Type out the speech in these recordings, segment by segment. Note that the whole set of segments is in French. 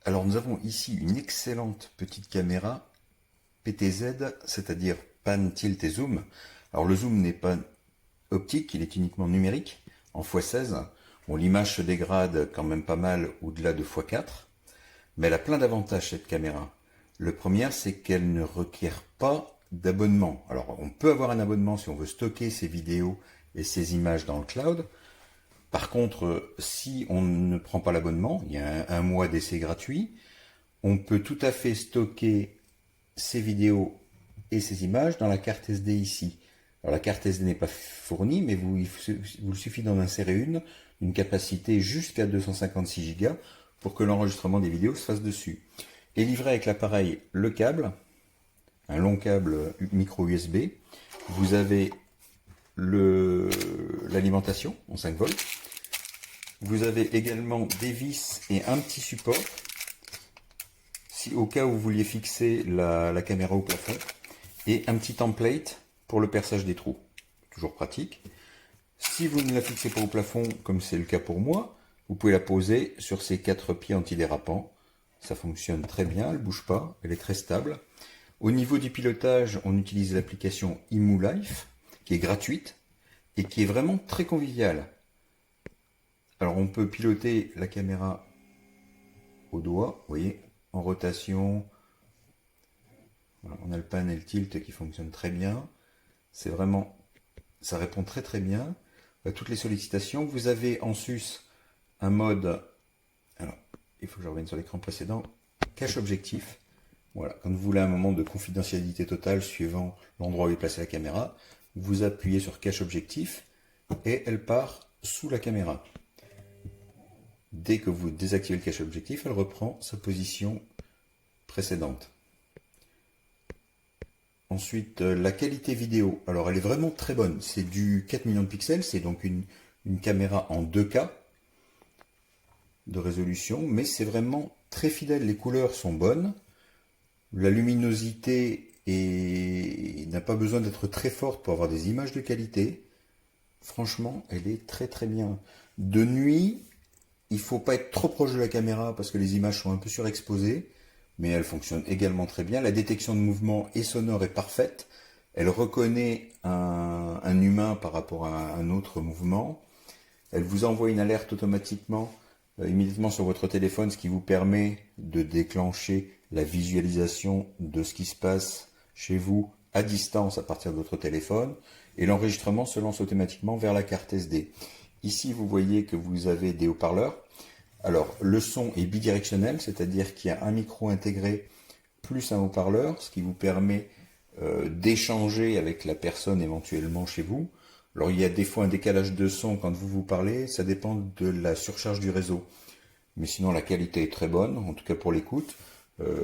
Alors nous avons ici une excellente petite caméra PTZ, c'est-à-dire pan, tilt et zoom. Alors le zoom n'est pas optique, il est uniquement numérique, en x16. Bon, l'image se dégrade quand même pas mal au-delà de x4, mais elle a plein d'avantages cette caméra. Le premier, c'est qu'elle ne requiert pas d'abonnement. Alors on peut avoir un abonnement si on veut stocker ses vidéos et ses images dans le cloud. Par contre, si on ne prend pas l'abonnement, il y a un mois d'essai gratuit, on peut tout à fait stocker ces vidéos et ces images dans la carte SD ici. Alors la carte SD n'est pas fournie, mais il vous suffit d'en insérer une capacité jusqu'à 256 Go pour que l'enregistrement des vidéos se fasse dessus. Et livré avec l'appareil le câble, un long câble micro USB. Vous avez l'alimentation en 5 volts. Vous avez également des vis et un petit support si au cas où vous vouliez fixer la caméra au plafond, et un petit template pour le perçage des trous. Toujours pratique. Si vous ne la fixez pas au plafond, comme c'est le cas pour moi, vous pouvez la poser sur ses 4 pieds antidérapants. Ça fonctionne très bien, elle ne bouge pas, elle est très stable. Au niveau du pilotage, on utilise l'application ImuLife, qui est gratuite et qui est vraiment très conviviale. Alors on peut piloter la caméra au doigt, vous voyez, en rotation. Voilà, on a le pan et le tilt qui fonctionnent très bien. C'est vraiment, ça répond très très bien à toutes les sollicitations. Vous avez en sus un mode, alors il faut que je revienne sur l'écran précédent, cache objectif. Voilà, quand vous voulez un moment de confidentialité totale suivant l'endroit où est placée la caméra, vous appuyez sur cache objectif et elle part sous la caméra. Dès que vous désactivez le cache objectif, elle reprend sa position précédente. Ensuite, la qualité vidéo. Alors, elle est vraiment très bonne. C'est du 4 millions de pixels. C'est donc une caméra en 2K de résolution. Mais c'est vraiment très fidèle. Les couleurs sont bonnes. La luminosité n'a pas besoin d'être très forte pour avoir des images de qualité. Franchement, elle est très très bien. De nuit, il ne faut pas être trop proche de la caméra parce que les images sont un peu surexposées. Mais elle fonctionne également très bien. La détection de mouvement et sonore est parfaite. Elle reconnaît un humain par rapport à un autre mouvement. Elle vous envoie une alerte automatiquement, immédiatement sur votre téléphone, ce qui vous permet de déclencher la visualisation de ce qui se passe chez vous à distance à partir de votre téléphone. Et l'enregistrement se lance automatiquement vers la carte SD. Ici, vous voyez que vous avez des haut-parleurs. Alors, le son est bidirectionnel, c'est-à-dire qu'il y a un micro intégré plus un haut-parleur, ce qui vous permet d'échanger avec la personne éventuellement chez vous. Alors, il y a des fois un décalage de son quand vous parlez, ça dépend de la surcharge du réseau. Mais sinon, la qualité est très bonne, en tout cas pour l'écoute.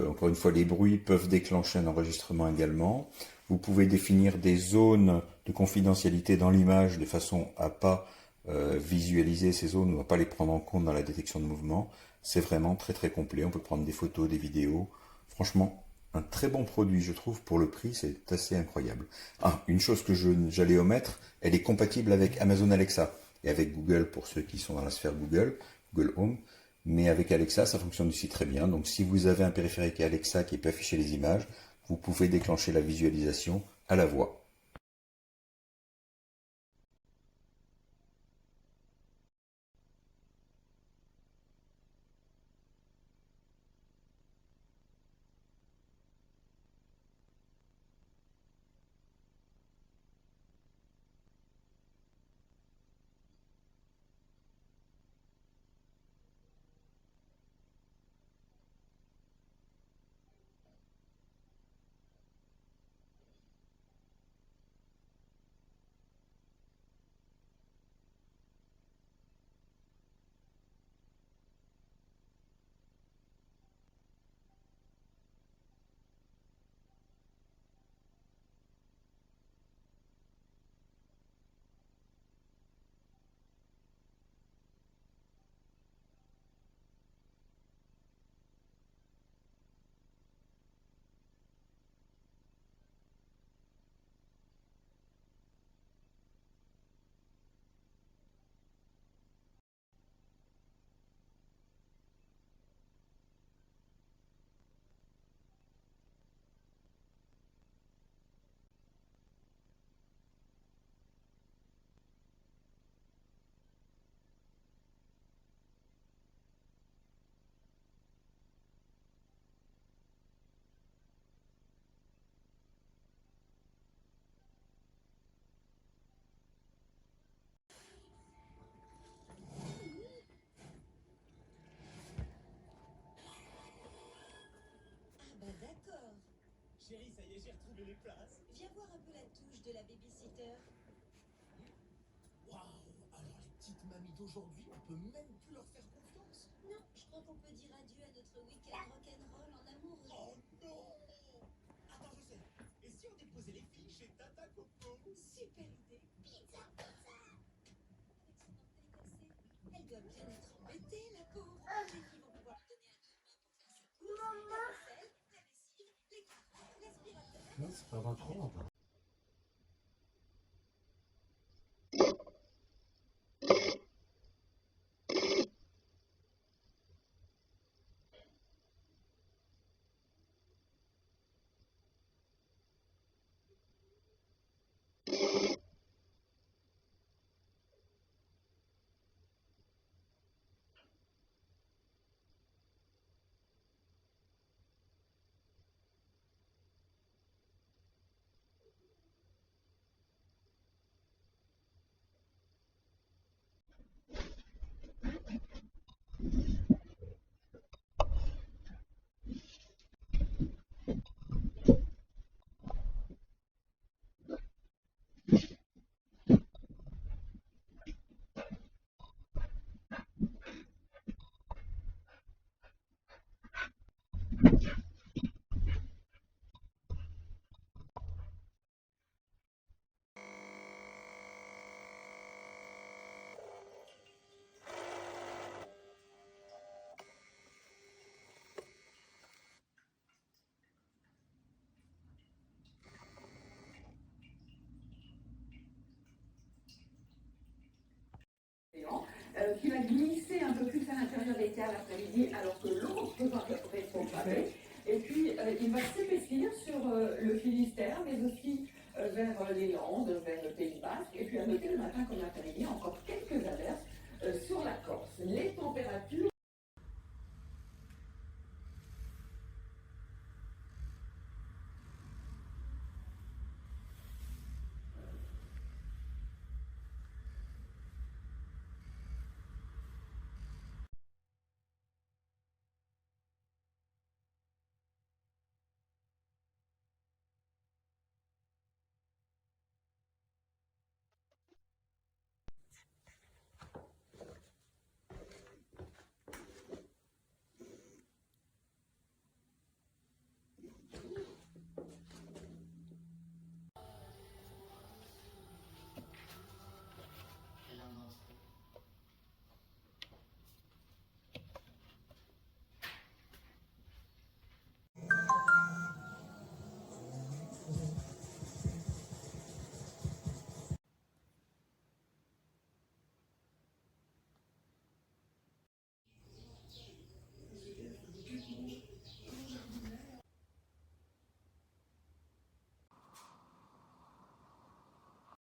Encore une fois, les bruits peuvent déclencher un enregistrement également. Vous pouvez définir des zones de confidentialité dans l'image de façon à pas visualiser ces zones ou à pas les prendre en compte dans la détection de mouvement. C'est vraiment très très complet. On peut prendre des photos, des vidéos. Franchement, un très bon produit, je trouve, pour le prix, c'est assez incroyable. Ah, une chose que j'allais omettre, elle est compatible avec Amazon Alexa et avec Google pour ceux qui sont dans la sphère Google, Google Home. Mais avec Alexa, ça fonctionne aussi très bien. Donc si vous avez un périphérique Alexa qui peut afficher les images, vous pouvez déclencher la visualisation à la voix. Chérie, ça y est, j'ai retrouvé les places. Viens voir un peu la touche de la babysitter. Waouh, alors les petites mamies d'aujourd'hui, on peut même plus leur faire confiance. Non, je crois qu'on peut dire adieu à notre week-end rock'n'roll en amoureux. Oh non! Attends, je sais. Et si on déposait les filles chez Tata Coco? Super idée. Pizza, pizza. Avec son orteil cassé, elle doit bien être embêtée, la pauvre. Les filles vont pouvoir lui donner un coup de main pour faire ses courses, la vaisselle, la lessive, les courses, l'aspirateur. Non, c'est pas 23. Qui va glisser un peu plus à l'intérieur des caves l'après-midi, alors que l'autre va rétrograder. Et puis, il va s'épaissir sur le Finistère, mais aussi